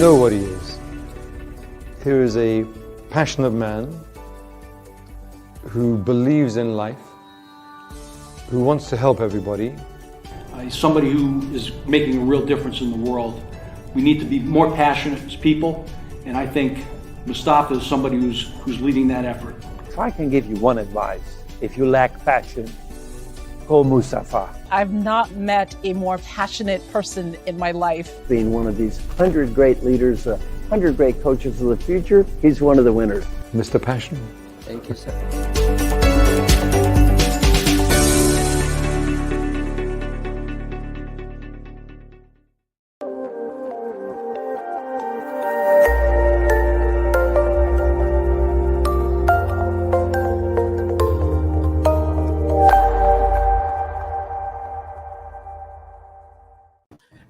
know what he is. Here is a passionate man who believes in life, who wants to help everybody. Somebody who is making a real difference in the world. We need to be more passionate as people, and I think Mustafa is somebody who's leading that effort. If I can give you one advice, if you lack passion, call Mustafa. I've not met a more passionate person in my life. Being one of these 100 great leaders, 100 great coaches of the future, he's one of the winners. Mr. Passion. Thank you, sir.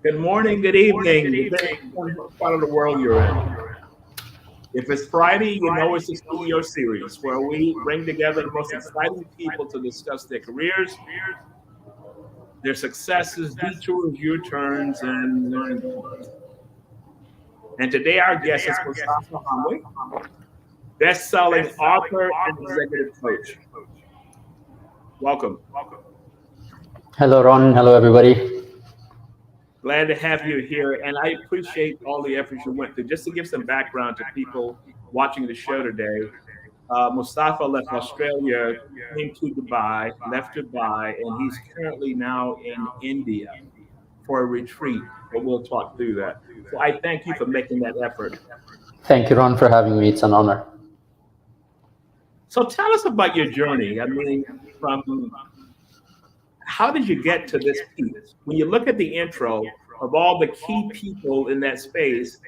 Good morning, good evening, depending on what part of the world you're in. If it's Friday, you know it's a studio series where we bring together the most exciting people to discuss their careers, their successes, detours, U-turns, and learning points. And today our guest is Moustafa Hamwi, best-selling author and executive coach. Welcome. Hello, Ron. Hello, everybody. Glad to have you here, and I appreciate all the efforts you went through. Just to give some background to people watching the show today, Mustafa left Australia, came to Dubai, left Dubai, and he's currently now in India for a retreat, but we'll talk through that. So I thank you for making that effort. Thank you, Ron, for having me. It's an honor. So tell us about your journey. I mean, how did you get to this piece? When you look at the intro of all the key people in that space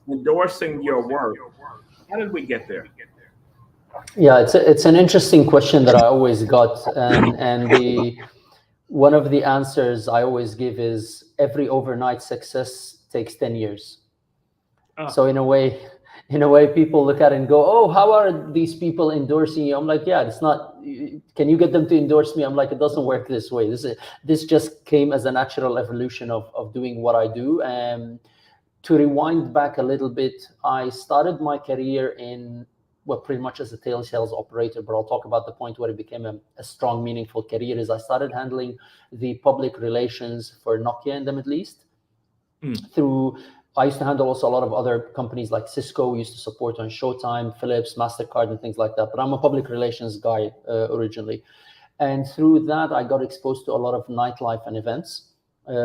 endorsing your work, how did we get there? Yeah, it's an interesting question that I always got, and one of the answers I always give is every overnight success takes 10 years. Oh. So in a way, people look at it and go, "Oh, how are these people endorsing you?" I'm like, "Yeah, it's not. Can you get them to endorse me?" I'm like, "It doesn't work this way. This just came as a natural evolution of doing what I do." And to rewind back a little bit, I started my career in pretty much as a telesales operator, but I'll talk about the point where it became a strong, meaningful career. Is I started handling the public relations for Nokia in the Middle East I used to handle also a lot of other companies like Cisco. We used to support on Showtime, Philips, MasterCard, and things like that. But I'm a public relations guy originally. And through that, I got exposed to a lot of nightlife and events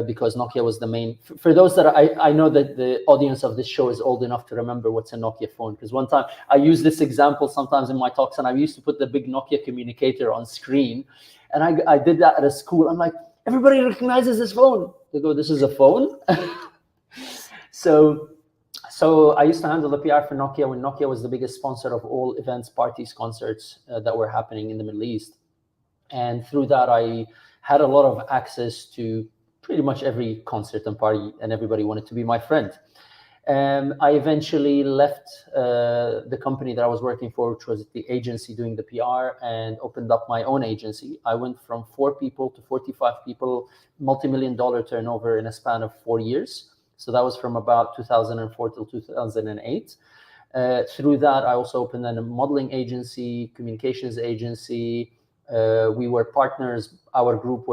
because Nokia was the main. For those that I know that the audience of this show is old enough to remember what's a Nokia phone. Because one time I use this example sometimes in my talks, and I used to put the big Nokia communicator on screen. And I did that at a school. I'm like, everybody recognizes this phone. They go, "This is a phone?" So I used to handle the PR for Nokia when Nokia was the biggest sponsor of all events, parties, concerts that were happening in the Middle East. And through that, I had a lot of access to pretty much every concert and party, and everybody wanted to be my friend. I eventually left the company that I was working for, which was the agency doing the PR, and opened up my own agency. I went from 4 people to 45 people, multi-million-dollar turnover in a span of 4 years. So that was from about 2004 till 2008. Through that, I also opened a modeling agency, communications agency. We were partners. Our group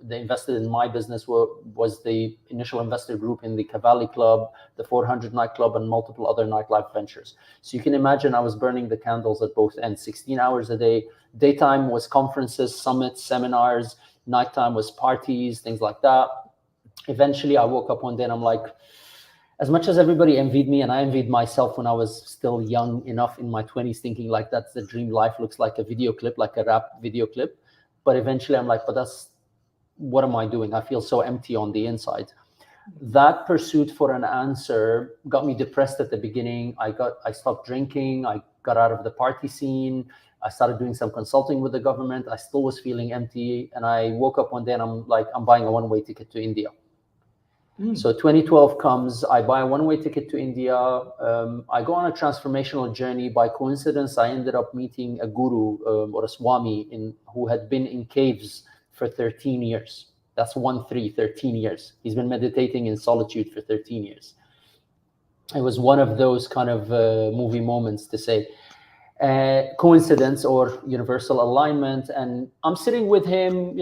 they invested in my business, was the initial investor group in the Cavalli Club, the 400 nightclub, and multiple other nightlife ventures. So you can imagine I was burning the candles at both ends, 16 hours a day. Daytime was conferences, summits, seminars. Nighttime was parties, things like that. Eventually, I woke up one day and I'm like, as much as everybody envied me, and I envied myself when I was still young enough in my 20s, thinking like that's the dream life, looks like a video clip, like a rap video clip. But eventually I'm like, but what am I doing? I feel so empty on the inside. That pursuit for an answer got me depressed at the beginning. I stopped drinking. I got out of the party scene. I started doing some consulting with the government. I still was feeling empty. And I woke up one day and I'm like, I'm buying a one-way ticket to India. So 2012 comes, I buy a one-way ticket to India. I go on a transformational journey. By coincidence, I ended up meeting a guru or a swami who had been in caves for 13 years. That's 13 years. He's been meditating in solitude for 13 years. It was one of those kind of movie moments to say. Coincidence or universal alignment. And I'm sitting with him,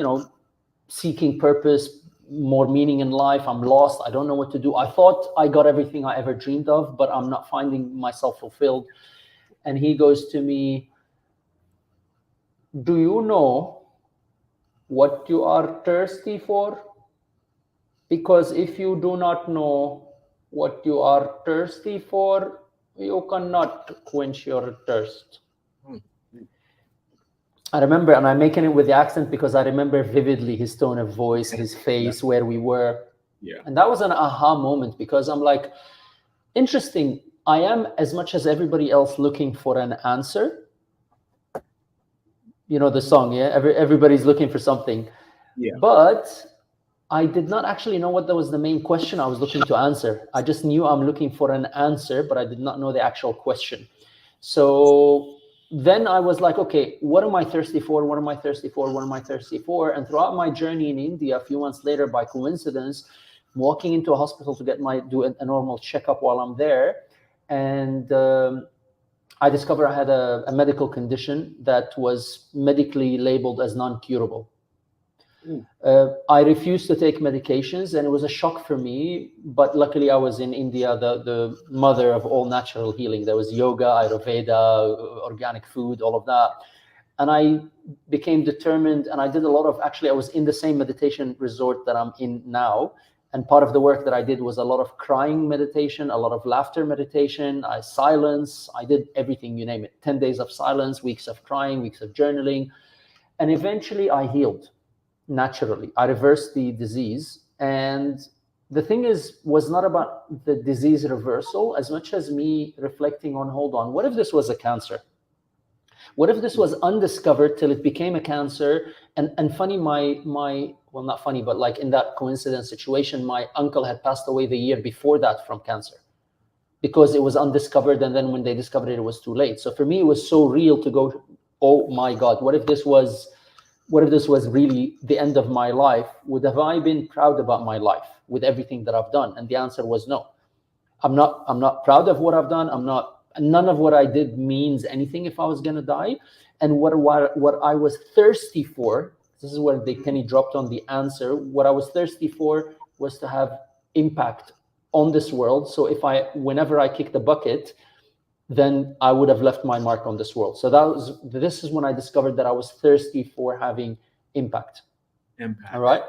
seeking purpose, more meaning in life. I'm lost. I don't know what to do. I thought I got everything I ever dreamed of, but I'm not finding myself fulfilled. And he goes to me, do you know what you are thirsty for? Because if you do not know what you are thirsty for, you cannot quench your thirst. I remember, and I'm making it with the accent because I remember vividly his tone of voice, his face, where we were. Yeah. And that was an aha moment, because I'm like, interesting. I am, as much as everybody else, looking for an answer. You know the song, yeah? Everybody's looking for something. Yeah. But I did not actually know what that was the main question I was looking to answer. I just knew I'm looking for an answer, but I did not know the actual question. So then I was like, okay, what am I thirsty for? What am I thirsty for? What am I thirsty for? And throughout my journey in India, a few months later, by coincidence, walking into a hospital to do a normal checkup while I'm there. And I discovered I had a medical condition that was medically labeled as non-curable. I refused to take medications, and it was a shock for me. But luckily, I was in India, the mother of all natural healing. There was yoga, Ayurveda, organic food, all of that. And I became determined, and I did a lot of, actually, I was in the same meditation resort that I'm in now. And part of the work that I did was a lot of crying meditation, a lot of laughter meditation, silence. I did everything, you name it. 10 days of silence, weeks of crying, weeks of journaling. And eventually I healed. Naturally, I reversed the disease. And the thing was not about the disease reversal as much as me reflecting on, hold on, what if this was a cancer? What if this was undiscovered till it became a cancer? And funny, well, not funny, but like in that coincidence situation, my uncle had passed away the year before that from cancer, because it was undiscovered. And then when they discovered it, it was too late. So for me, it was so real to go, oh my God, what if this was really the end of my life? Would have I been proud about my life with everything that I've done? And the answer was no. I'm not proud of what I've done. None of what I did means anything if I was going to die. And what I was thirsty for, this is where the penny dropped on the answer. What I was thirsty for was to have impact on this world. So whenever I kicked the bucket, then I would have left my mark on this world. So this is when I discovered that I was thirsty for having impact. Impact. All right?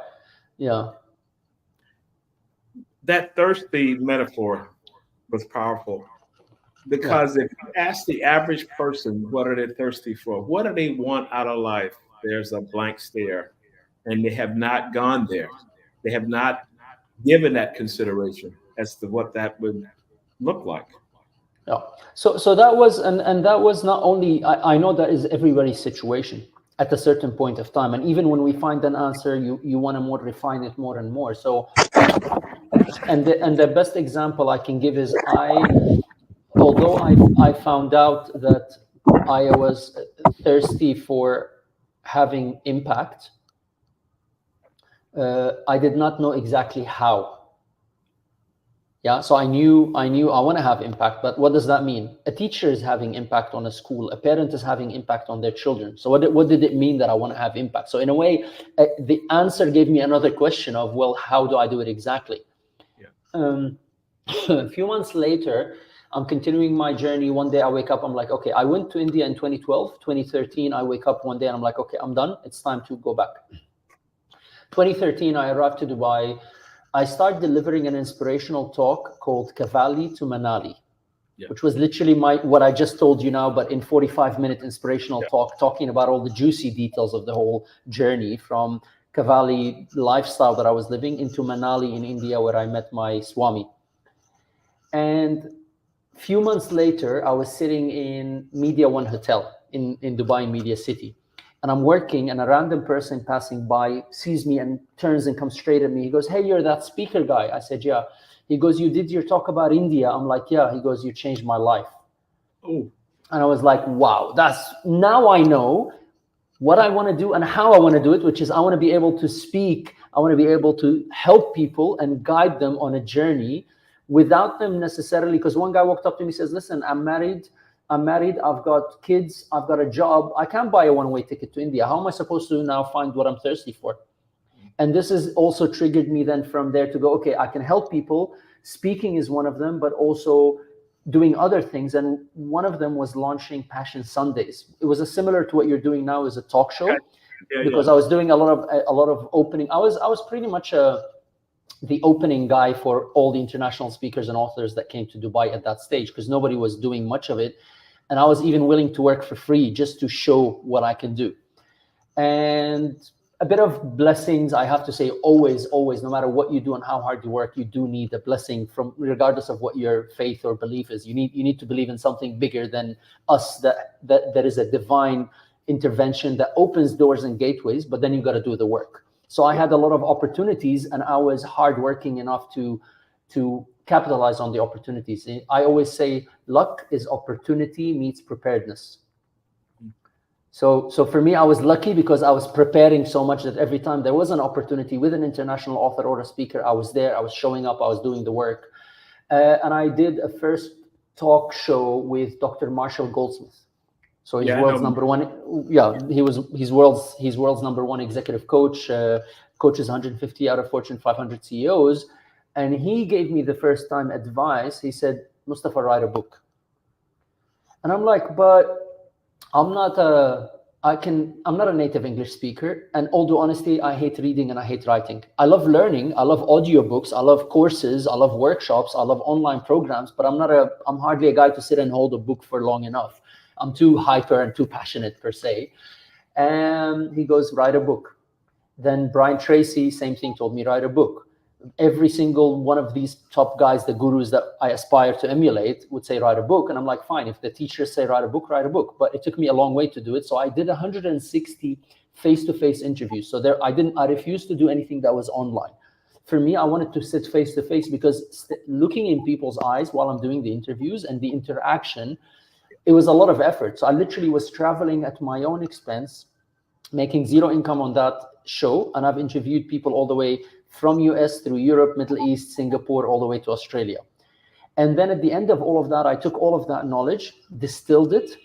Yeah. That thirsty metaphor was powerful, because if you ask the average person, what are they thirsty for? What do they want out of life? There's a blank stare, and they have not gone there. They have not given that consideration as to what that would look like. Yeah. So that was, and that was not only, I know that is everybody's situation at a certain point of time. And even when we find an answer, you want to refine it more and more. So, and the best example I can give is although I found out that I was thirsty for having impact, I did not know exactly how. Yeah, so I knew I want to have impact, but what does that mean? A teacher is having impact on a school. A parent is having impact on their children. So what did it mean that I want to have impact? So in a way, the answer gave me another question of, well, how do I do it exactly? Yeah. A few months later, I'm continuing my journey. One day I wake up, I'm like, okay, I went to India in 2012, 2013. I wake up one day and I'm like, okay, I'm done. It's time to go back. 2013, I arrived to Dubai. I started delivering an inspirational talk called Cavalli to Manali, which was literally what I just told you now, but in 45-minute inspirational talk, talking about all the juicy details of the whole journey from Cavalli lifestyle that I was living into Manali in India, where I met my Swami. And a few months later, I was sitting in Media One Hotel in Dubai, Media City. And I'm working, and a random person passing by sees me and turns and comes straight at me. He goes, "Hey, you're that speaker guy." I said, "Yeah." He goes, "You did your talk about India." I'm like, "Yeah." He goes, "You changed my life." Oh. And I was like, wow, now I know what I want to do and how I want to do it, which is I want to be able to speak. I want to be able to help people and guide them on a journey without them necessarily, because one guy walked up to me and says, listen, I'm married, I've got kids, I've got a job, I can't buy a one-way ticket to India. How am I supposed to now find what I'm thirsty for? And this has also triggered me then from there to go, okay, I can help people. Speaking is one of them, but also doing other things. And one of them was launching Passion Sundays. It was similar to what you're doing now as a talk show, because I was doing a lot of opening. I was pretty much the opening guy for all the international speakers and authors that came to Dubai at that stage, because nobody was doing much of it. And I was even willing to work for free just to show what I can do. And a bit of blessings, I have to say, always, no matter what you do and how hard you work, you do need a blessing from, regardless of what your faith or belief is. You need to believe in something bigger than us, that is a divine intervention that opens doors and gateways, but then you got to do the work. So I had a lot of opportunities, and I was hardworking enough to capitalize on the opportunities. I always say luck is opportunity meets preparedness. So for me, I was lucky because I was preparing so much that every time there was an opportunity with an international author or a speaker, I was there, I was showing up, I was doing the work. And I did a first talk show with Dr. Marshall Goldsmith. So he's world's number one. Yeah, he's world's number one executive coach, coaches 150 out of Fortune 500 CEOs. And he gave me the first time advice. He said, Mustafa, write a book. And I'm like, but I'm not a native English speaker. And although honestly, I hate reading and I hate writing. I love learning. I love audiobooks. I love courses. I love workshops. I love online programs, but I'm hardly a guy to sit and hold a book for long enough. I'm too hyper and too passionate per se. And he goes, write a book. Then Brian Tracy, same thing, told me, write a book. Every single one of these top guys, the gurus that I aspire to emulate, would say, write a book. And I'm like, fine, if the teachers say, write a book, write a book. But it took me a long way to do it. So I did 160 face-to-face interviews. So I refused to do anything that was online. For me, I wanted to sit face-to-face because looking in people's eyes while I'm doing the interviews and the interaction, it was a lot of effort. So I literally was traveling at my own expense, making zero income on that show. And I've interviewed people all the way from US through Europe, Middle East, Singapore, all the way to Australia. And then at the end of all of that, I took all of that knowledge, distilled it,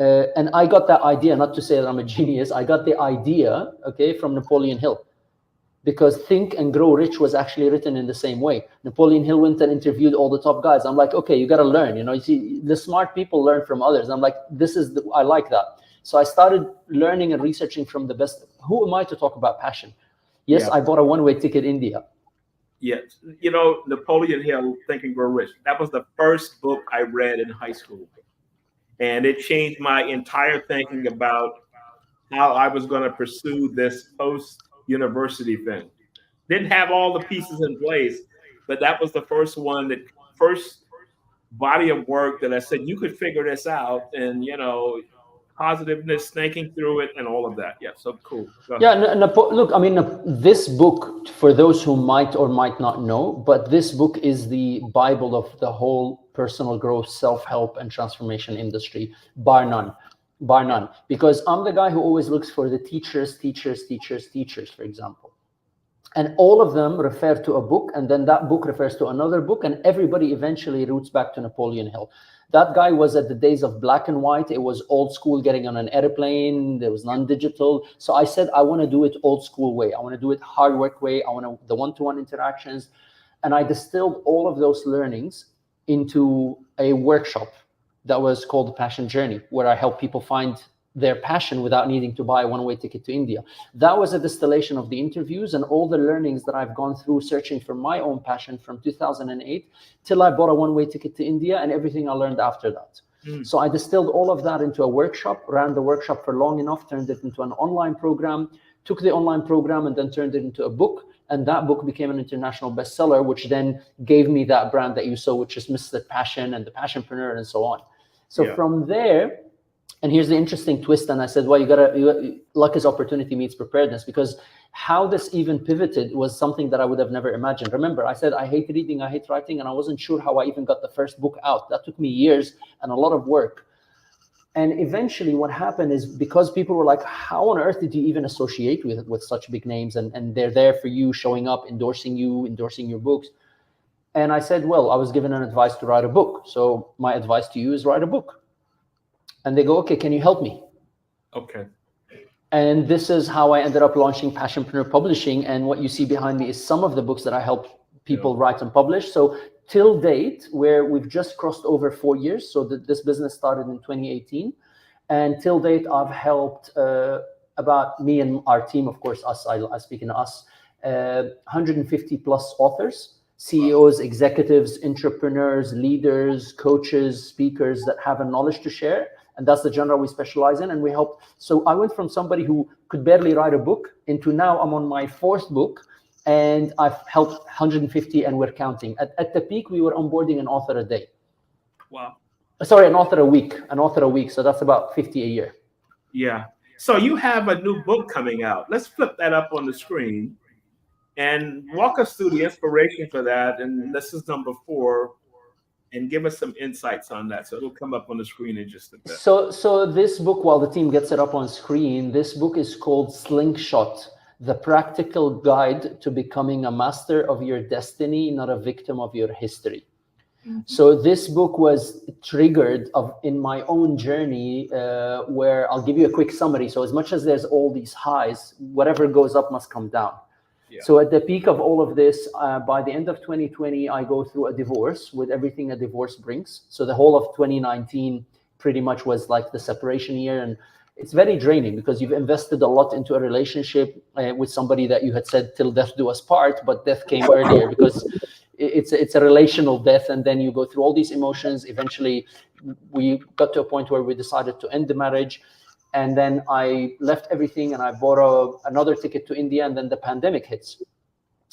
and I got that idea, not to say that I'm a genius, I got the idea, okay, from Napoleon Hill. Because Think and Grow Rich was actually written in the same way. Napoleon Hill went and interviewed all the top guys. I'm like, okay, you got to learn, you see, the smart people learn from others. I'm like, I like that. So I started learning and researching from the best. Who am I to talk about passion? Yes, yeah. I bought a one-way ticket India. Yes. Napoleon Hill, Think and Grow Rich. That was the first book I read in high school. And it changed my entire thinking about how I was going to pursue this post-university thing. Didn't have all the pieces in place, but that was the first body of work that I said, you could figure this out. And, positiveness, thinking through it, and all of that. Yeah, so cool. Yeah, look, I mean, this book, for those who might or might not know, but this book is the Bible of the whole personal growth, self-help, and transformation industry, bar none. Because I'm the guy who always looks for the teachers, for example. And all of them refer to a book, and then that book refers to another book, and everybody eventually roots back to Napoleon Hill. That guy was at the days of black and white. It was old school, getting on an airplane. There was non-digital. So I said, I want to do it old school way. I want to do it hard work way. I want the one-to-one interactions. And I distilled all of those learnings into a workshop that was called The Passion Journey, where I help people find their passion without needing to buy a one-way ticket to India. That was a distillation of the interviews and all the learnings that I've gone through searching for my own passion from 2008 till I bought a one-way ticket to India and everything I learned after that. So I distilled all of that into a workshop, ran the workshop for long enough, turned it into an online program, took the online program and then turned it into a book. And that book became an international bestseller, which then gave me that brand that you saw, which is Mr. Passion and the Passionpreneur and so on. So from there, and here's the interesting twist. And I said, well, luck is opportunity meets preparedness, because how this even pivoted was something that I would have never imagined. Remember, I said, I hate reading, I hate writing, and I wasn't sure how I even got the first book out. That took me years and a lot of work. And eventually what happened is, because people were like, how on earth did you even associate with such big names? And they're there for you, showing up, endorsing you, endorsing your books. And I said, well, I was given an advice to write a book. So my advice to you is write a book. And they go, okay, can you help me? Okay. And this is how I ended up launching Passionpreneur Publishing. And what you see behind me is some of the books that I help people write and publish. So till date, where we've just crossed over 4 years, so this business started in 2018. And till date, I've helped about me and our team, of course, us, I speak in us, 150 plus authors, CEOs, executives, entrepreneurs, leaders, coaches, speakers that have a knowledge to share. And that's the genre we specialize in. And we help. So I went from somebody who could barely write a book into now I'm on my 4th book, and I've helped 150 and we're counting. At the peak, we were onboarding an author a day. Wow. Sorry, an author a week. So that's about 50 a year. Yeah. So you have a new book coming out. Let's flip that up on the screen and walk us through the inspiration for that. And this is number 4. And give us some insights on that. So it'll come up on the screen in just a bit. So this book, while the team gets it up on screen, this book is called Slingshot, the practical guide to becoming a master of your destiny, not a victim of your history. Mm-hmm. So this book was triggered in my own journey, where I'll give you a quick summary. So as much as there's all these highs, whatever goes up must come down. Yeah. So at the peak of all of this, by the end of 2020, I go through a divorce with everything a divorce brings. So the whole of 2019 pretty much was like the separation year. And it's very draining because you've invested a lot into a relationship with somebody that you had said till death do us part, but death came earlier because it's a relational death. And then you go through all these emotions. Eventually, we got to a point where we decided to end the marriage. And then I left everything and I bought another ticket to India, and then the pandemic hits.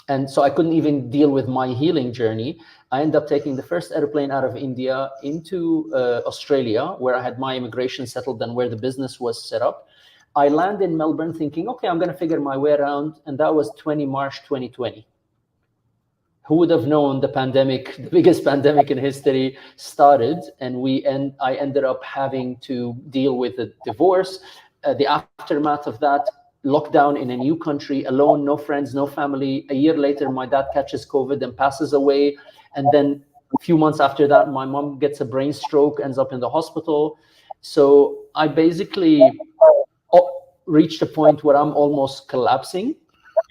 And so I couldn't even deal with my healing journey. I ended up taking the first airplane out of India into Australia, where I had my immigration settled and where the business was set up. I land in Melbourne thinking, okay, I'm going to figure my way around. And that was March 2020. Who would have known the pandemic, the biggest pandemic in history, started, and I ended up having to deal with a divorce, the aftermath of that, lockdown in a new country, alone, no friends, no family. A year later, my dad catches COVID and passes away. And then a few months after that, my mom gets a brain stroke, ends up in the hospital. So I basically reached a point where I'm almost collapsing.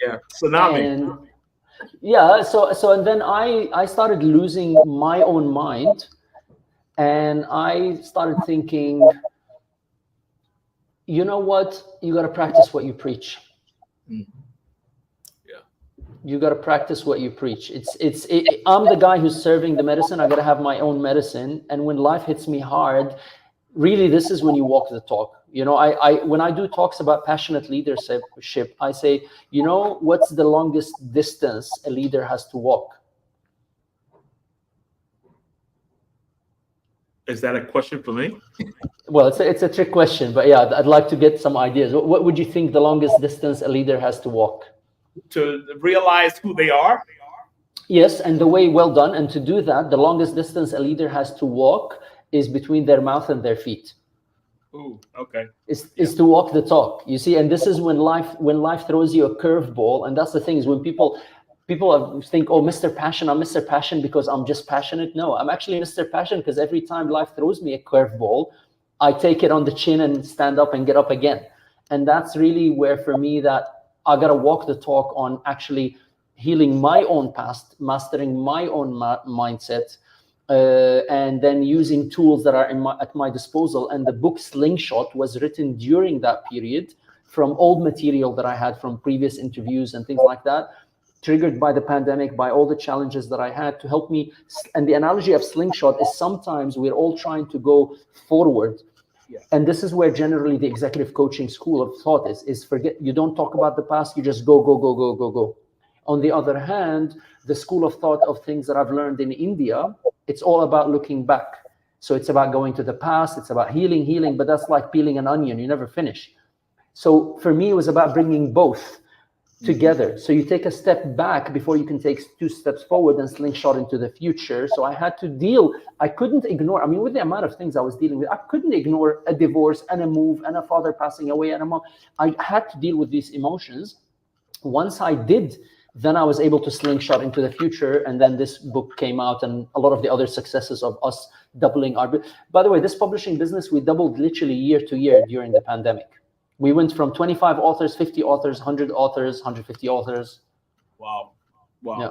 Yeah, tsunami. Yeah, so and then I started losing my own mind, and I started thinking, you know what, you got to practice what you preach. Yeah, you got to practice what you preach. I'm the guy who's serving the medicine. I got to have my own medicine. And when life hits me hard, really, this is when you walk the talk. You know, when I do talks about passionate leadership, I say, you know, what's the longest distance a leader has to walk? Is that a question for me? Well, it's a trick question, but yeah, I'd like to get some ideas. What would you think the longest distance a leader has to walk? To realize who they are? Yes, and the way, well done. And to do that, the longest distance a leader has to walk is between their mouth and their feet. Ooh, okay. Is to walk the talk, you see, and this is when life throws you a curveball, and that's the thing is when people think, oh, Mr. Passion, I'm Mr. Passion because I'm just passionate. No, I'm actually Mr. Passion because every time life throws me a curveball, I take it on the chin and stand up and get up again. And that's really where, for me, that I gotta walk the talk on actually healing my own past, mastering my own mindset. And then using tools that are at my disposal. And the book Slingshot was written during that period from old material that I had from previous interviews and things like that, triggered by the pandemic, by all the challenges that I had to help me. And the analogy of Slingshot is sometimes we're all trying to go forward. Yeah. And this is where generally the executive coaching school of thought is forget, you don't talk about the past, you just go, go, go, go, go, go. On the other hand, the school of thought of things that I've learned in India, it's all about looking back. So it's about going to the past, it's about healing, but that's like peeling an onion, you never finish. So for me, it was about bringing both together. So you take a step back before you can take 2 steps forward and slingshot into the future. So I had to I couldn't ignore, I mean, with the amount of things I was dealing with, I couldn't ignore a divorce and a move and a father passing away and a mom. I had to deal with these emotions. Once I did Then I was able to slingshot into the future, and then this book came out, and a lot of the other successes of us doubling our. By the way, this publishing business, we doubled literally year to year during the pandemic. We went from 25 authors, 50 authors, 100 authors, 150 authors. Wow. Wow. Yeah.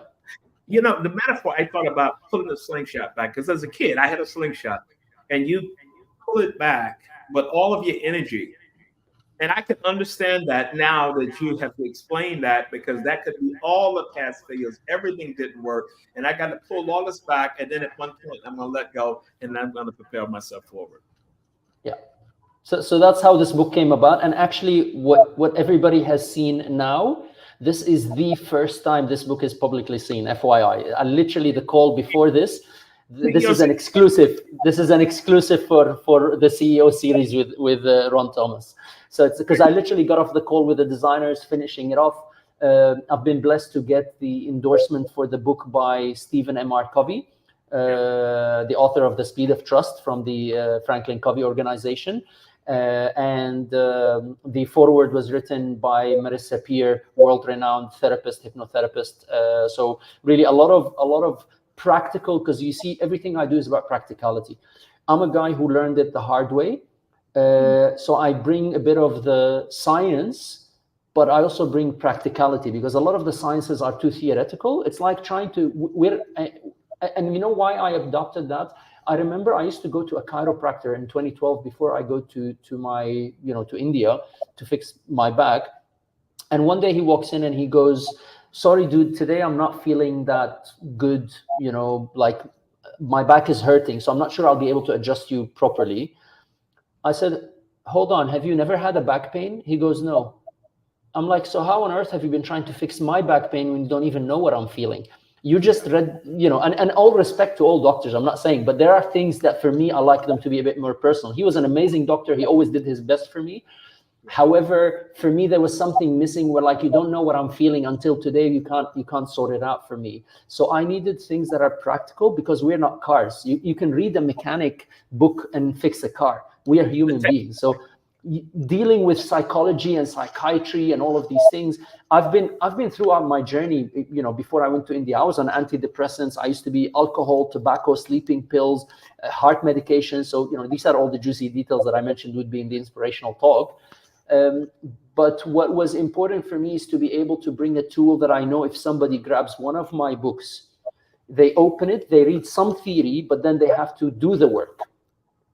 You know, the metaphor I thought about pulling the slingshot back, because as a kid, I had a slingshot, and you pull it back, but all of your energy. And I can understand that now that you have to explain that, because that could be all the past failures. Everything didn't work. And I got to pull all this back. And then at one point, I'm going to let go, and I'm going to prepare myself forward. Yeah. So that's how this book came about. And actually, what everybody has seen now, this is the first time this book is publicly seen, FYI. Literally, the call before this is an exclusive. This is an exclusive for the CEO series with Ron Thomas. So it's because I literally got off the call with the designers, finishing it off. I've been blessed to get the endorsement for the book by Stephen M.R. Covey, the author of The Speed of Trust from the Franklin Covey organization. And the foreword was written by Marissa Peer, world-renowned therapist, hypnotherapist. So really a lot of practical, because you see, everything I do is about practicality. I'm a guy who learned it the hard way. So I bring a bit of the science, but I also bring practicality, because a lot of the sciences are too theoretical. It's like trying to, and you know why I adopted that? I remember I used to go to a chiropractor in 2012 before I go to my, to India to fix my back. And one day he walks in and he goes, "Sorry, dude, today I'm not feeling that good. Like my back is hurting, so I'm not sure I'll be able to adjust you properly." I said, "Hold on, have you never had a back pain?" He goes, "No." I'm like, "So how on earth have you been trying to fix my back pain when you don't even know what I'm feeling?" You just read, and all respect to all doctors, I'm not saying, but there are things that for me, I like them to be a bit more personal. He was an amazing doctor. He always did his best for me. However, for me, there was something missing where, like, you don't know what I'm feeling until today. You can't sort it out for me. So I needed things that are practical, because we're not cars. You can read a mechanic book and fix a car. We are human beings. So dealing with psychology and psychiatry and all of these things, I've been throughout my journey. Before I went to India, I was on antidepressants. I used to be alcohol, tobacco, sleeping pills, heart medication. So these are all the juicy details that I mentioned would be in the inspirational talk. But what was important for me is to be able to bring a tool that I know if somebody grabs one of my books, they open it, they read some theory, but then they have to do the work.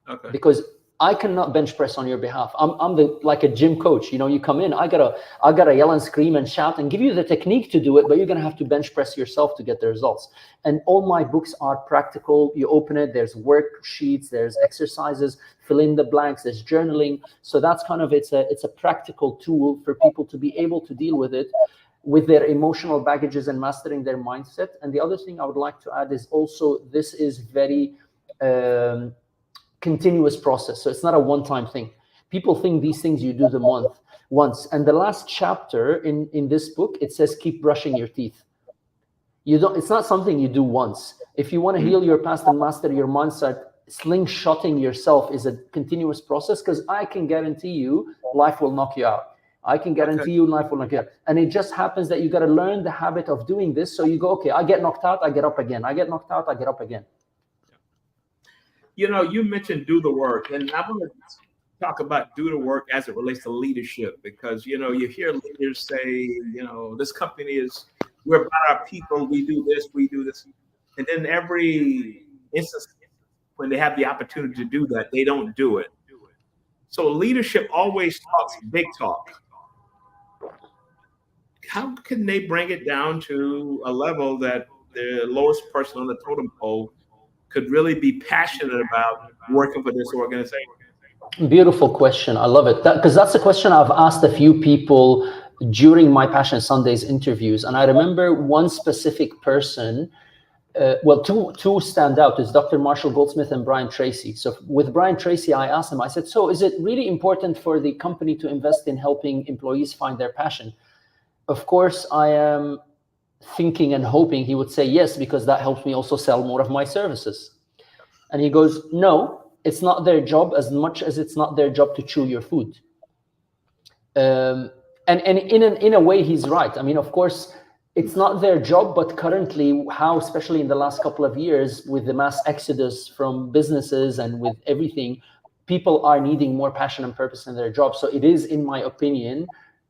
Okay. Because I cannot bench press on your behalf. I'm like a gym coach. You come in, I gotta yell and scream and shout and give you the technique to do it, but you're gonna have to bench press yourself to get the results. And all my books are practical. You open it, there's worksheets, there's exercises, fill in the blanks, there's journaling. So that's kind of it's a practical tool for people to be able to deal with it, with their emotional baggages and mastering their mindset. And the other thing I would like to add is also this is very continuous process. So it's not a one-time thing. People think these things you do them once. And the last chapter in this book, it says keep brushing your teeth. It's not something you do once. If you want to heal your past and master your mindset, slingshotting yourself is a continuous process, because I can guarantee you life will knock you out. I can guarantee you life will knock you out. And it just happens that you got to learn the habit of doing this. So you go, okay, I get knocked out, I get up again. I get knocked out, I get up again. You mentioned do the work, and I want to talk about do the work as it relates to leadership, because, you hear leaders say, this company we're about our people, we do this. And then every instance when they have the opportunity to do that, they don't do it. So leadership always talks big talk. How can they bring it down to a level that the lowest person on the totem pole could really be passionate about working for this organization? Beautiful question. I love it. Because that's a question I've asked a few people during my Passion Sundays interviews. And I remember one specific person, two stand out, is Dr. Marshall Goldsmith and Brian Tracy. So with Brian Tracy, I asked him, I said, so is it really important for the company to invest in helping employees find their passion? Of course, I am thinking and hoping he would say yes, because that helps me also sell more of my services. And he goes, no, it's not their job as much as it's not their job to chew your food. And in a way, he's right. I mean, of course, It's not their job, but currently how, especially in the last couple of years with the mass exodus from businesses and with everything, people are needing more passion and purpose in their job. So it is, in my opinion,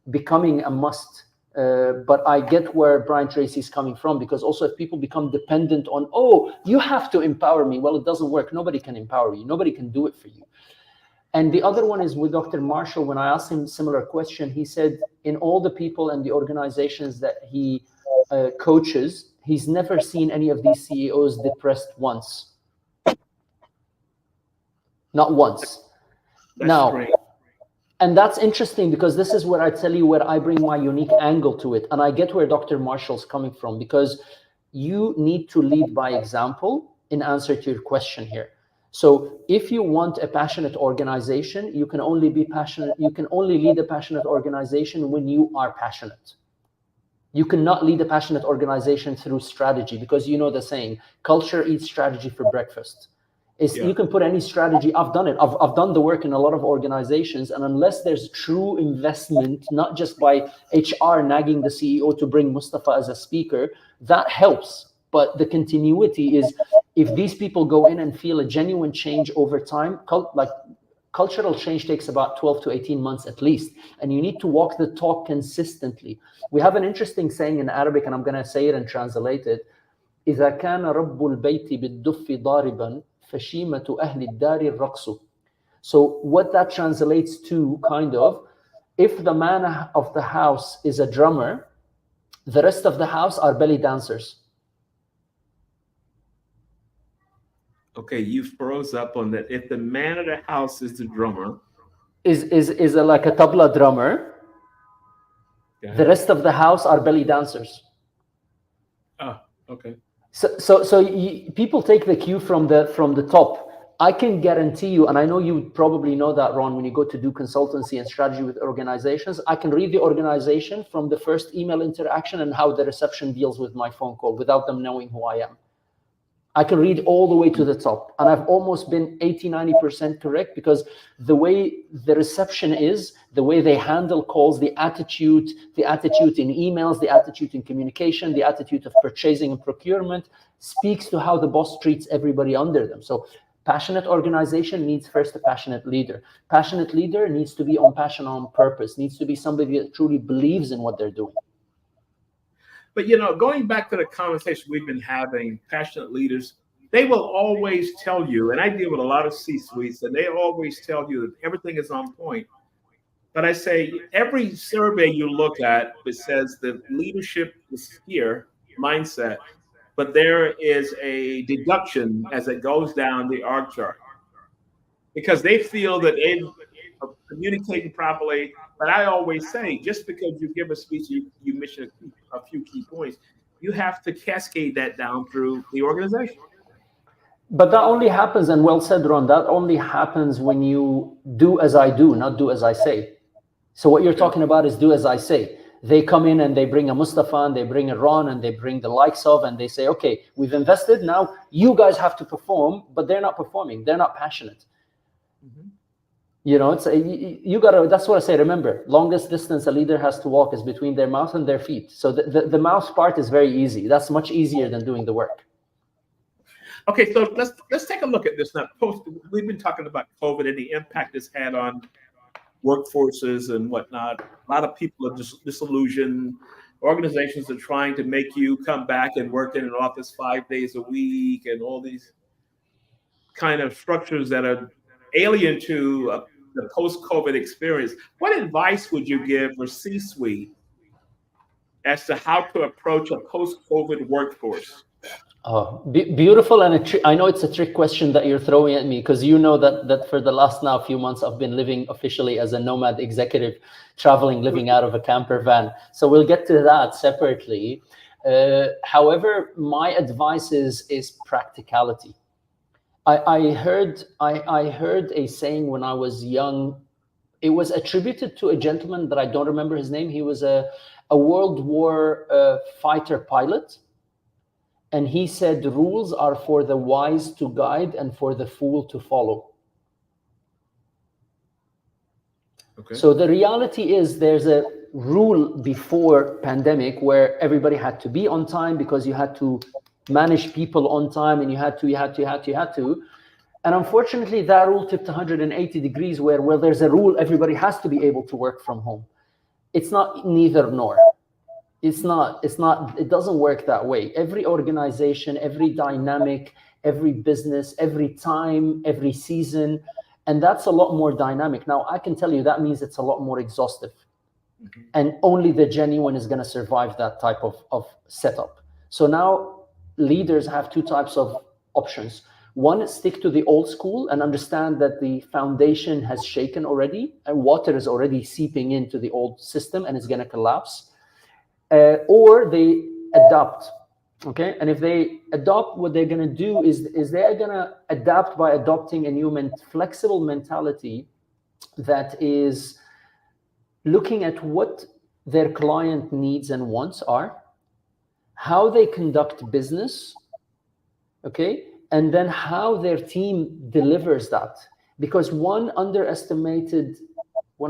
becoming a must. But I get where Brian Tracy is coming from, because also if people become dependent on, oh, you have to empower me. Well, it doesn't work. Nobody can empower you. Nobody can do it for you. And the other one is with Dr. Marshall. When I asked him a similar question, he said in all the people and the organizations that he coaches, he's never seen any of these CEOs depressed once. Not once. Now, great. and that's interesting, because this is where I tell you where I bring my unique angle to it. And I get where Dr. Marshall's coming from, because you need to lead by example in answer to your question here. So if you want a passionate organization, you can only be passionate. You can only lead a passionate organization when you are passionate. You cannot lead a passionate organization through strategy, because you know the saying, culture eats strategy for breakfast. You can put any strategy. I've done it. I've done the work in a lot of organizations, and unless there's true investment, not just by HR nagging the CEO to bring Mustafa as a speaker, that helps. But the continuity is, if these people go in and feel a genuine change over time, cultural change takes about 12 to 18 months at least, and you need to walk the talk consistently. We have an interesting saying in Arabic, and I'm going to say it and translate it. إذا كان رب البيت بالدف ضاربا فشيمة أهل الدار الرقص. So what that translates to, kind of, if the man of the house is a drummer, the rest of the house are belly dancers. Okay, you froze up on that. If the man of the house is the drummer, is like a tabla drummer, the rest of the house are belly dancers. Oh, okay. So people take the cue from the top. I can guarantee you, and I know you probably know that, Ron, when you go to do consultancy and strategy with organizations, I can read the organization from the first email interaction and how the reception deals with my phone call without them knowing who I am. I can read all the way to the top, and I've almost been 80-90% correct, because the way the reception is, the way they handle calls, the attitude in emails, the attitude in communication, the attitude of purchasing and procurement speaks to how the boss treats everybody under them. So passionate organization needs first a passionate leader. Passionate leader needs to be on passion, on purpose, needs to be somebody that truly believes in what they're doing. But, going back to the conversation we've been having, passionate leaders, they will always tell you, and I deal with a lot of C-suites, and they always tell you that everything is on point. But I say every survey you look at, it says that leadership is here, mindset, but there is a deduction as it goes down the org chart, because they feel that they are communicating properly. But I always say, just because you give a speech, you mention a few key points, you have to cascade that down through the organization. But that only happens, and well said, Ron, that only happens when you do as I do, not do as I say. So what you're talking about is do as I say. They come in and they bring a Mustafa and they bring a Ron and they bring the likes of, and they say, okay, we've invested, now you guys have to perform, but they're not performing. They're not passionate. Mm-hmm. It's you gotta. That's what I say. Remember, longest distance a leader has to walk is between their mouth and their feet. So the mouth part is very easy. That's much easier than doing the work. Okay, so let's take a look at this now. We've been talking about COVID and the impact it's had on workforces and whatnot. A lot of people are disillusioned. Organizations are trying to make you come back and work in an office 5 days a week, and all these kind of structures that are alien to the post-COVID experience. What advice would you give for C-suite as to how to approach a post-COVID workforce? Oh, beautiful. And I know it's a trick question that you're throwing at me, because you know that for the last now few months, I've been living officially as a nomad executive, living out of a camper van. So we'll get to that separately. However, my advice is practicality. I heard a saying when I was young. It was attributed to a gentleman that I don't remember his name. He was a World War fighter pilot. And he said, rules are for the wise to guide and for the fool to follow. Okay. So the reality is there's rule before pandemic where everybody had to be on time because you had to manage people on time, and you had to. And unfortunately, that rule tipped 180 degrees where there's a rule, everybody has to be able to work from home. It's not neither nor. It doesn't work that way. Every organization, every dynamic, every business, every time, every season, and that's a lot more dynamic. Now, I can tell you that means it's a lot more exhaustive. Mm-hmm. And only the genuine is going to survive that type of setup. So now leaders have two types of options. One, stick to the old school and understand that the foundation has shaken already and water is already seeping into the old system and it's going to collapse. Or they adopt, okay? And if they adopt, what they're going to do is they're going to adapt by adopting a new flexible mentality that is looking at what their client needs and wants are, how they conduct business, okay? And then how their team delivers that. Because one of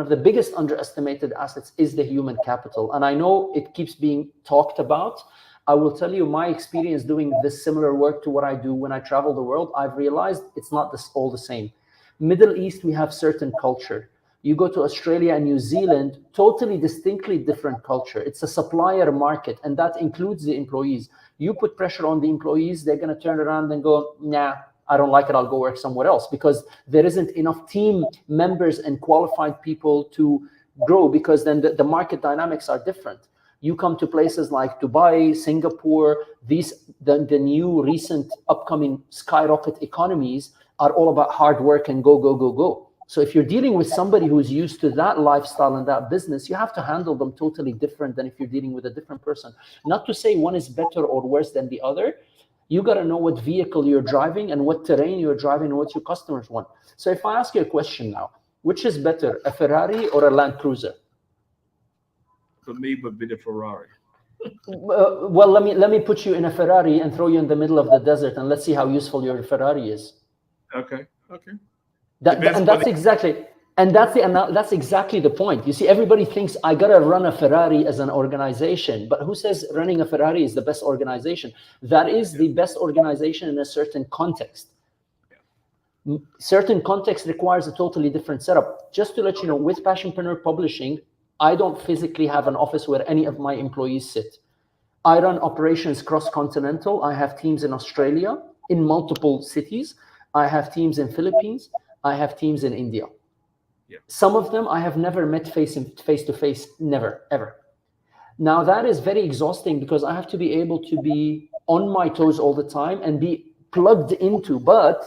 the biggest underestimated assets is the human capital. And I know it keeps being talked about. I will tell you my experience doing this similar work to what I do when I travel the world. I've realized it's not all the same. Middle East, we have certain culture. You go to Australia and New Zealand, totally distinctly different culture. It's a supplier market, and that includes the employees. You put pressure on the employees, they're going to turn around and go, nah, I don't like it, I'll go work somewhere else, because there isn't enough team members and qualified people to grow, because then the market dynamics are different. You come to places like Dubai, Singapore, the new recent upcoming skyrocket economies are all about hard work and go, go, go, go. So if you're dealing with somebody who's used to that lifestyle and that business, you have to handle them totally different than if you're dealing with a different person. Not to say one is better or worse than the other. You got to know what vehicle you're driving and what terrain you're driving and what your customers want. So if I ask you a question now, which is better, a Ferrari or a Land Cruiser? For me, would be the Ferrari. Well, let me put you in a Ferrari and throw you in the middle of the desert, and let's see how useful your Ferrari is. Okay. That's exactly the point. You see, everybody thinks I gotta run a Ferrari as an organization, but who says running a Ferrari is the best organization? That is the best organization in a certain context. Certain context requires a totally different setup. Just to let you know, with Passionpreneur Publishing, I don't physically have an office where any of my employees sit. I run operations cross-continental. I have teams in Australia, in multiple cities. I have teams in Philippines. I have teams in India. Yeah. Some of them I have never met face to face, never, ever. Now that is very exhausting because I have to be able to be on my toes all the time and be plugged into, but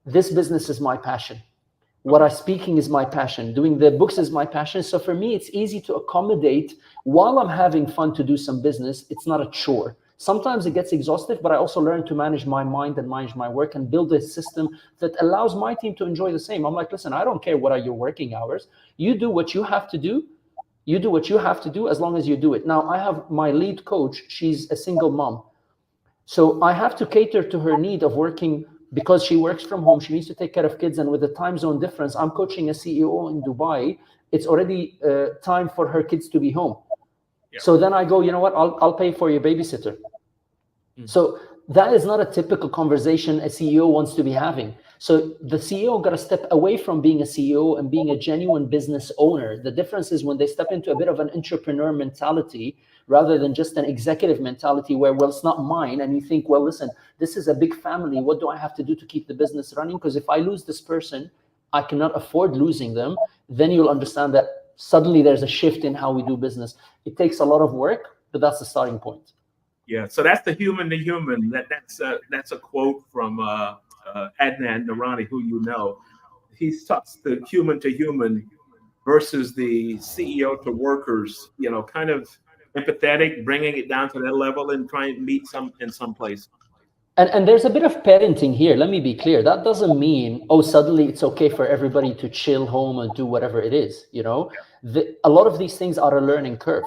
this business is my passion. What I'm speaking is my passion. Doing the books is my passion. So for me, it's easy to accommodate while I'm having fun to do some business. It's not a chore. Sometimes it gets exhaustive, but I also learn to manage my mind and manage my work and build a system that allows my team to enjoy the same. I'm like, listen, I don't care what are your working hours. You do what you have to do. You do what you have to do as long as you do it. Now, I have my lead coach. She's a single mom. So I have to cater to her need of working because she works from home. She needs to take care of kids. And with the time zone difference, I'm coaching a CEO in Dubai. It's already time for her kids to be home. Yeah. So then I go, you know what, I'll pay for your babysitter. So that is not a typical conversation a CEO wants to be having. So the CEO got to step away from being a CEO and being a genuine business owner. The difference is when they step into a bit of an entrepreneur mentality rather than just an executive mentality where, well, it's not mine. And you think, well, listen, this is a big family. What do I have to do to keep the business running? Because if I lose this person, I cannot afford losing them. Then you'll understand that suddenly there's a shift in how we do business. It takes a lot of work, but that's the starting point. Yeah, so that's the human to human. That's a quote from Adnan Noorani, who you know. He talks the human to human versus the CEO to workers. You know, kind of empathetic, bringing it down to that level and trying to meet in some place. And there's a bit of parenting here. Let me be clear. That doesn't mean, oh, suddenly it's okay for everybody to chill home and do whatever it is. You know, a lot of these things are a learning curve.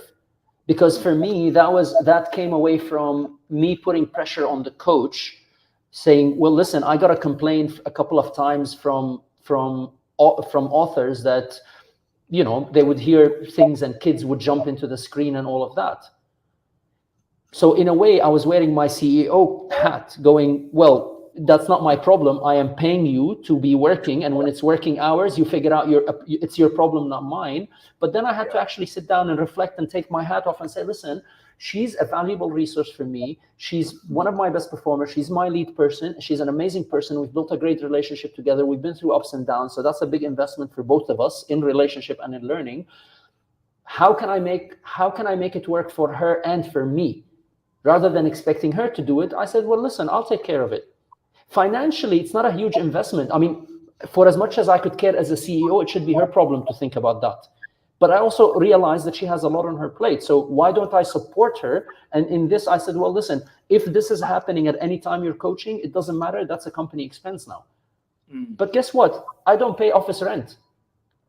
Because for me, that came away from me putting pressure on the coach, saying, well, listen, I got to complain a couple of times from authors that they would hear things and kids would jump into the screen and all of that. So in a way, I was wearing my CEO hat going, well, that's not my problem. I am paying you to be working. And when it's working hours, you figure out it's your problem, not mine. But then I had to actually sit down and reflect and take my hat off and say, listen, she's a valuable resource for me. She's one of my best performers. She's my lead person. She's an amazing person. We've built a great relationship together. We've been through ups and downs. So that's a big investment for both of us in relationship and in learning. How can I make it work for her and for me? Rather than expecting her to do it, I said, well, listen, I'll take care of it. Financially, it's not a huge investment. I mean, for as much as I could care as a CEO, it should be her problem to think about that. But I also realized that she has a lot on her plate. So why don't I support her? And in this, I said, well, listen, if this is happening at any time you're coaching, it doesn't matter. That's a company expense now. But guess what? I don't pay office rent.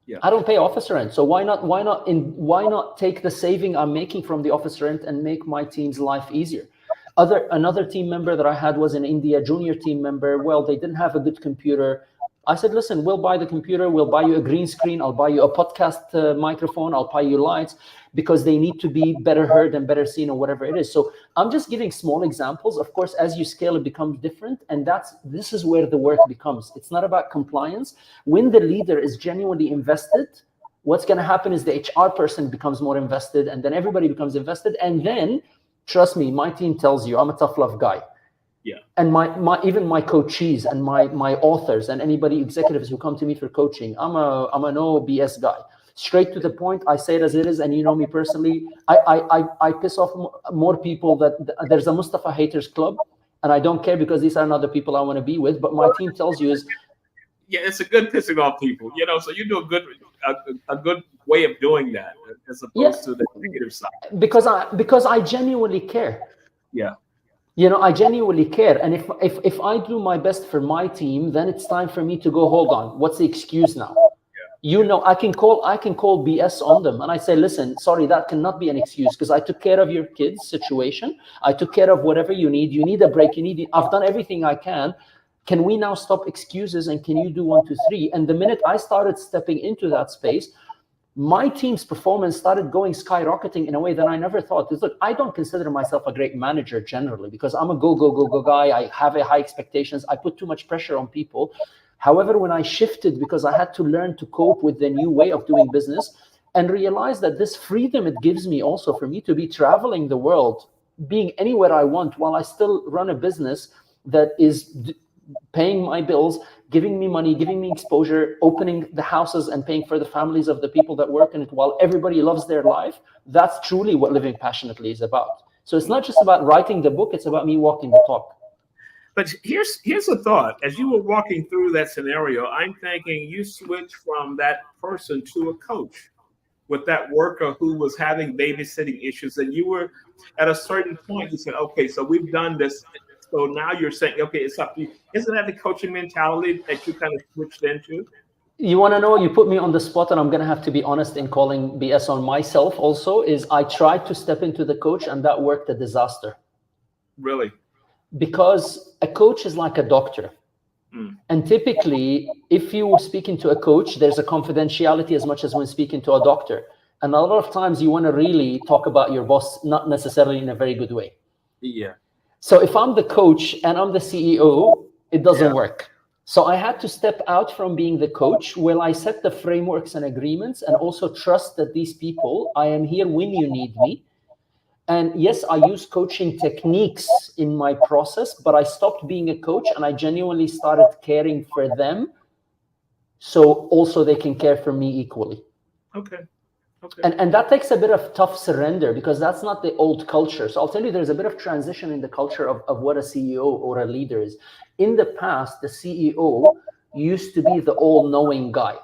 Yeah. I don't pay office rent. So why not take the saving I'm making from the office rent and make my team's life easier? Another team member that I had was in India, junior team member. Well, they didn't have a good computer. I said, listen, we'll buy the computer. We'll buy you a green screen. I'll buy you a podcast microphone. I'll buy you lights, because they need to be better heard and better seen or whatever it is. So I'm just giving small examples. Of course, as you scale, it becomes different. And this is where the work becomes. It's not about compliance. When the leader is genuinely invested, what's going to happen is the HR person becomes more invested, and then everybody becomes invested. And then, trust me, my team tells you I'm a tough love guy. Yeah. And even my coachees and my authors and anybody, executives who come to me for coaching, I'm a no BS guy. Straight to the point. I say it as it is. And you know me personally, I piss off more people there's a Mustafa haters club, and I don't care, because these are not the people I want to be with. But my team tells you is, yeah, it's a good pissing off people, so you do a good way of doing that, as opposed to the negative side. Because I genuinely care. Yeah. I genuinely care. And if I do my best for my team, then it's time for me to go, hold on, what's the excuse now? Yeah. I can call BS on them. And I say, listen, sorry, that cannot be an excuse, because I took care of your kids' situation. I took care of whatever you need. You need a break. I've done everything I can. Can we now stop excuses, and can you do 1, 2, 3? And the minute I started stepping into that space, my team's performance started going skyrocketing in a way that I never thought. Look, I don't consider myself a great manager generally, because I'm a go guy. I have high expectations. I put too much pressure on people. However, when I shifted, because I had to learn to cope with the new way of doing business, and realize that this freedom it gives me also for me to be traveling the world, being anywhere I want, while I still run a business that is paying my bills, giving me money, giving me exposure, opening the houses and paying for the families of the people that work in it, while everybody loves their life. That's truly what living passionately is about. So it's not just about writing the book, it's about me walking the talk. But here's a thought. As you were walking through that scenario, I'm thinking you switched from that person to a coach with that worker who was having babysitting issues. And you were at a certain point, you said, okay, so we've done this. So now you're saying, okay, it's up to you. Isn't that the coaching mentality that you kind of switched into? You want to know, you put me on the spot, and I'm going to have to be honest in calling BS on myself also, is I tried to step into the coach, and that worked a disaster. Really? Because a coach is like a doctor. And typically, if you were speaking to a coach, there's a confidentiality as much as when speaking to a doctor. And a lot of times you want to really talk about your boss, not necessarily in a very good way. Yeah. So if I'm the coach and I'm the CEO, it doesn't work. So I had to step out from being the coach, where I set the frameworks and agreements, and also trust that these people, I am here when you need me. And yes, I use coaching techniques in my process, but I stopped being a coach and I genuinely started caring for them, so also they can care for me equally. Okay. Okay. And that takes a bit of tough surrender, because that's not the old culture. So I'll tell you, there's a bit of transition in the culture of what a CEO or a leader is. In the past, the CEO used to be the all-knowing guy.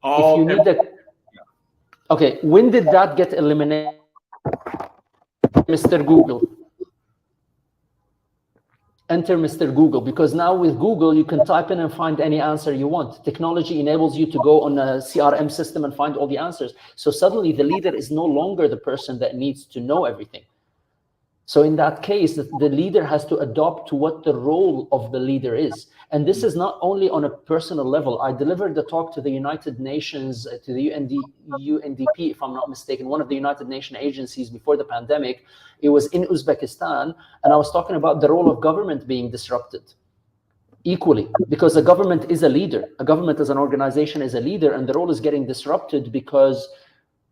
If you need okay, when did that get eliminated? Mr. Google. Enter Mr. Google, because now with Google, you can type in and find any answer you want. Technology enables you to go on a CRM system and find all the answers. So suddenly the leader is no longer the person that needs to know everything. So in that case, the leader has to adopt to what the role of the leader is. And this is not only on a personal level. I delivered the talk to the United Nations, to the UNDP, if I'm not mistaken, one of the United Nations agencies before the pandemic. It was in Uzbekistan, and I was talking about the role of government being disrupted equally, because the government is a leader. A government as an organization is a leader, and the role is getting disrupted because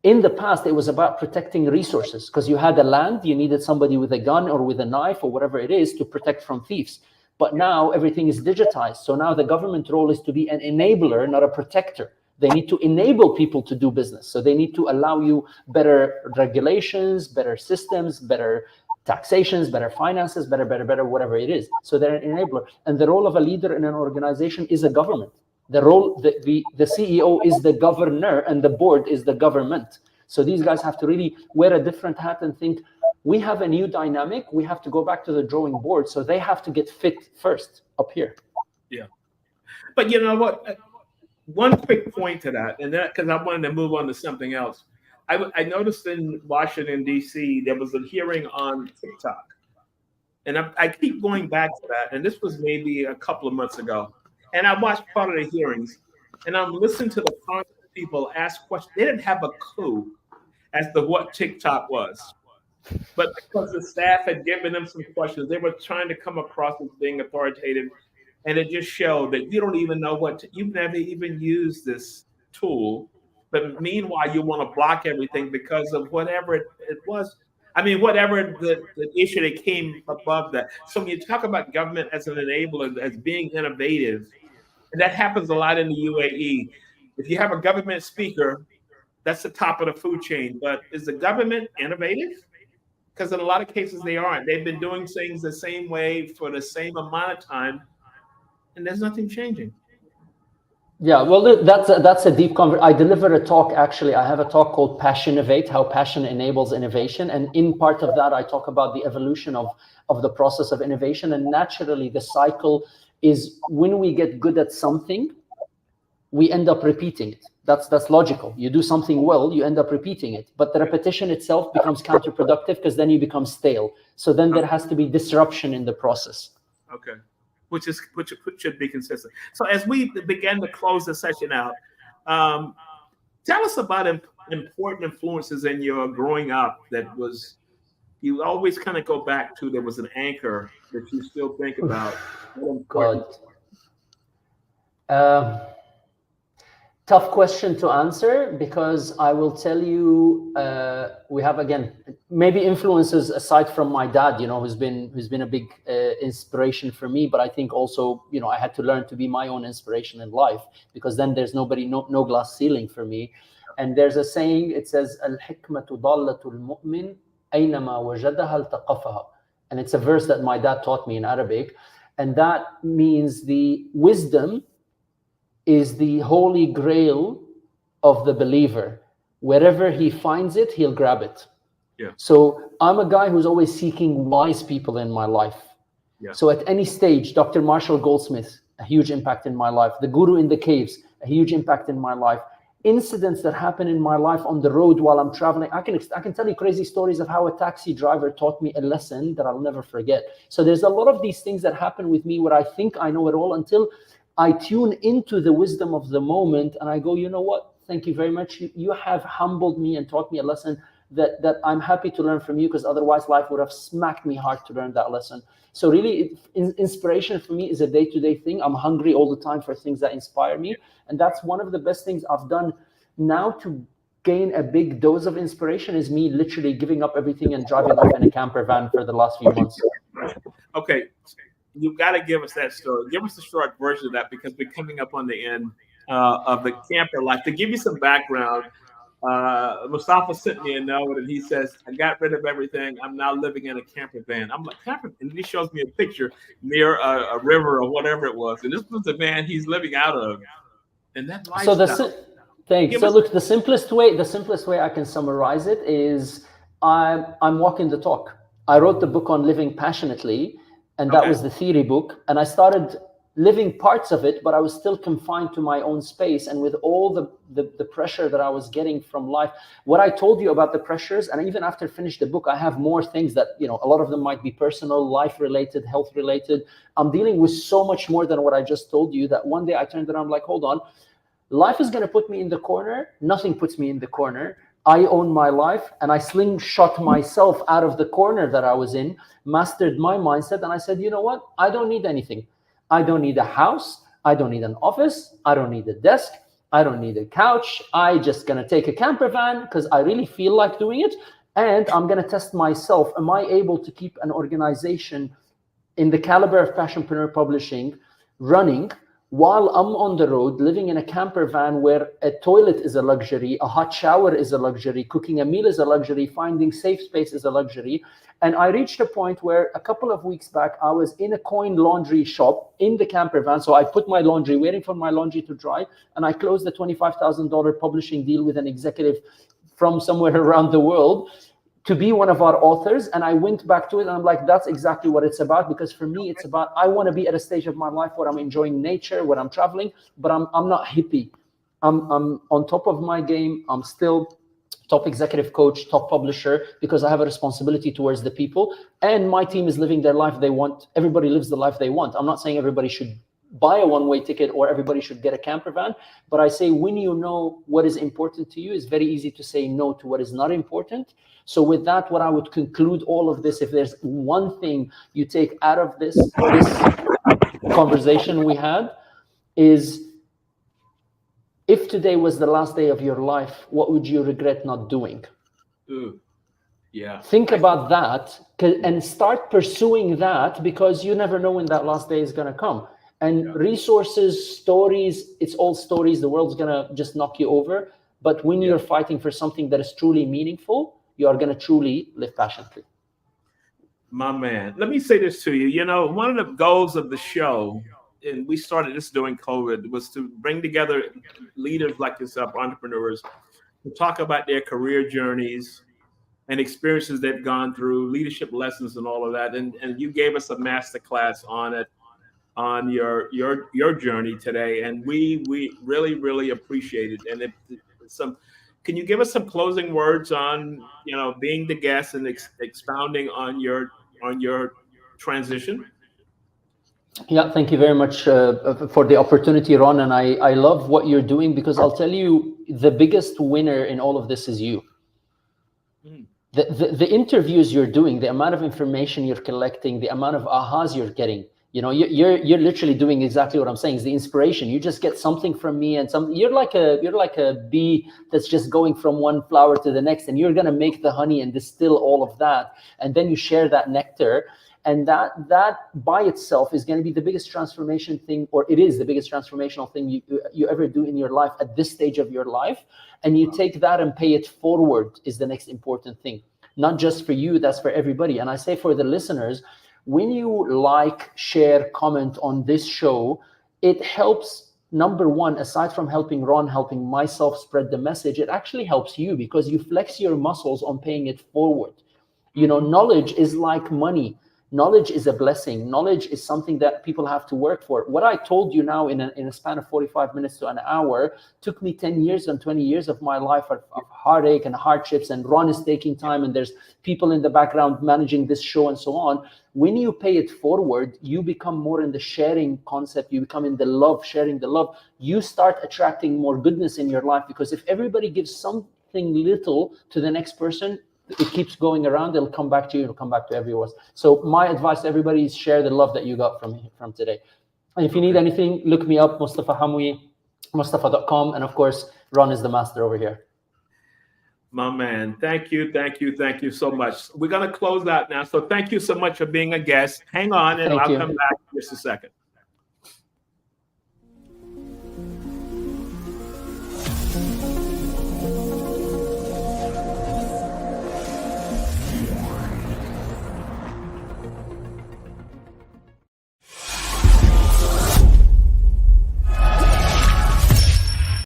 in the past, it was about protecting resources, because you had a land, you needed somebody with a gun or with a knife or whatever it is to protect from thieves. But now everything is digitized. So now the government role is to be an enabler, not a protector. They need to enable people to do business. So they need to allow you better regulations, better systems, better taxations, better finances, better, whatever it is. So they're an enabler. And the role of a leader in an organization is a government. The role, the CEO is the governor and the board is the government. So these guys have to really wear a different hat and think, we have a new dynamic. We have to go back to the drawing board. So they have to get fit first up here. Yeah. But you know what? One quick point to that, and that because I wanted to move on to something else. I noticed in Washington, D.C., there was a hearing on TikTok. And I keep going back to that. And this was maybe a couple of months ago. And I watched part of the hearings, and I'm listening to the Congress people ask questions. They didn't have a clue as to what TikTok was. But because the staff had given them some questions, they were trying to come across as being authoritative. And it just showed that you don't even know you've never even used this tool. But meanwhile, you want to block everything because of whatever it was. I mean, whatever the issue that came above that. So when you talk about government as an enabler, as being innovative, and that happens a lot in the UAE. If you have a government speaker, that's the top of the food chain. But is the government innovative? Because in a lot of cases, they aren't. They've been doing things the same way for the same amount of time, and there's nothing changing. Yeah, well, that's a deep conversation. I delivered a talk, actually. I have a talk called Passionivate, how passion enables innovation. And in part of that, I talk about the evolution of the process of innovation. And naturally, the cycle is when we get good at something, we end up repeating it. That's logical. You do something well, you end up repeating it. But the repetition itself becomes counterproductive because then you become stale. So then there has to be disruption in the process. Okay. Which should be consistent. So as we begin to close the session out, tell us about important influences in your growing up that was, you always kind of go back to, there was an anchor that you still think about. Tough question to answer, because I will tell you, we have, again, maybe influences aside from my dad, who's been a big inspiration for me. But I think also, I had to learn to be my own inspiration in life, because then there's no glass ceiling for me. And there's a saying, it says, "Al-hikmatu dallatul mu'min aynama wajadaha altaqafaha." And it's a verse that my dad taught me in Arabic. And that means the wisdom is the holy grail of the believer. Wherever he finds it, he'll grab it. Yeah. So I'm a guy who's always seeking wise people in my life. Yeah. So at any stage, Dr. Marshall Goldsmith, a huge impact in my life. The Guru in the Caves, a huge impact in my life. Incidents that happen in my life on the road while I'm traveling. I can tell you crazy stories of how a taxi driver taught me a lesson that I'll never forget. So there's a lot of these things that happen with me where I think I know it all until I tune into the wisdom of the moment and I go, you know what? Thank you very much. You have humbled me and taught me a lesson that I'm happy to learn from you, because otherwise life would have smacked me hard to learn that lesson. So really, inspiration for me is a day-to-day thing. I'm hungry all the time for things that inspire me. And that's one of the best things I've done now to gain a big dose of inspiration, is me literally giving up everything and driving off in a camper van for the last few months. Okay. You've got to give us that story. Give us a short version of that, because we're coming up on the end of the camper life. To give you some background, Mustafa sent me a note and he says, "I got rid of everything. I'm now living in a camper van." I'm like, camper? And he shows me a picture near a river or whatever it was. And this was the van he's living out of. And that lifestyle. Thanks. So look, the simplest way I can summarize it is I'm walking the talk. I wrote the book on living passionately. And that was the theory book. And I started living parts of it, but I was still confined to my own space. And with all the pressure that I was getting from life, what I told you about the pressures, and even after I finished the book, I have more things that, you know, a lot of them might be personal, life related, health related. I'm dealing with so much more than what I just told you, that one day I turned around like, hold on, life is going to put me in the corner. Nothing puts me in the corner. I own my life, and I slingshot myself out of the corner that I was in, mastered my mindset. And I said, you know what? I don't need anything. I don't need a house. I don't need an office. I don't need a desk. I don't need a couch. I just going to take a camper van because I really feel like doing it. And I'm going to test myself. Am I able to keep an organization in the caliber of Passionpreneur Publishing running while I'm on the road, living in a camper van where a toilet is a luxury, a hot shower is a luxury, cooking a meal is a luxury, finding safe space is a luxury. And I reached a point where a couple of weeks back, I was in a coin laundry shop in the camper van. So I put my laundry, waiting for my laundry to dry, and I closed the $25,000 publishing deal with an executive from somewhere around the world to be one of our authors. And I went back to it, and I'm like, that's exactly what it's about. Because for me, it's about, I want to be at a stage of my life where I'm enjoying nature, where I'm traveling, but I'm not hippie. I'm on top of my game. I'm still top executive coach, top publisher, because I have a responsibility towards the people, and my team is living their life they want. Everybody lives the life they want. I'm not saying everybody should buy a one-way ticket or everybody should get a camper van, but I say when you know what is important to you, it's very easy to say no to what is not important. So with that, what I would conclude all of this, if there's one thing you take out of this conversation we had, is if today was the last day of your life, what would you regret not doing? Ooh. Yeah. Think about that and start pursuing that, because you never know when that last day is going to come. And resources, stories, it's all stories. The world's going to just knock you over. But when you're fighting for something that is truly meaningful, you are going to truly live passionately. My man, let me say this to you. You know, one of the goals of the show, and we started this during COVID, was to bring together leaders like yourself, entrepreneurs, to talk about their career journeys and experiences they've gone through, leadership lessons and all of that. And you gave us a masterclass on it, on your journey today. And we really, really appreciate it. And can you give us some closing words on, you know, being the guest and expounding on your transition? Yeah, thank you very much for the opportunity, Ron. And I love what you're doing, because I'll tell you, the biggest winner in all of this is you. The interviews you're doing, the amount of information you're collecting, the amount of ahas you're getting, you know, you're literally doing exactly what I'm saying. Is the inspiration. You just get something from me, and you're like a bee that's just going from one flower to the next, and you're gonna make the honey and distill all of that, and then you share that nectar. And that by itself is going to be the biggest transformation thing, or it is the biggest transformational thing you ever do in your life at this stage of your life. And you take that and pay it forward is the next important thing. Not just for you, that's for everybody. And I say for the listeners, when you like, share, comment on this show, it helps. Number one, aside from helping Ron, helping myself spread the message, it actually helps you, because you flex your muscles on paying it forward. You know, knowledge is like money. Knowledge is a blessing. Knowledge is something that people have to work for. What I told you now in a span of 45 minutes to an hour took me 10 years and 20 years of my life of heartache and hardships, and Ron is taking time, and there's people in the background managing this show and so on. When you pay it forward, you become more in the sharing concept. You become in the love, sharing the love. You start attracting more goodness in your life, because if everybody gives something little to the next person, it keeps going around. It'll come back to you. It'll come back to everyone. So my advice to everybody is share the love that you got from today. And if you need anything, look me up, Moustafa Hamwi, Mustafa.com. And of course, Ron is the master over here. My man, thank you so much. We're going to close out now. So thank you so much for being a guest. Hang on, and I'll come back in just a second.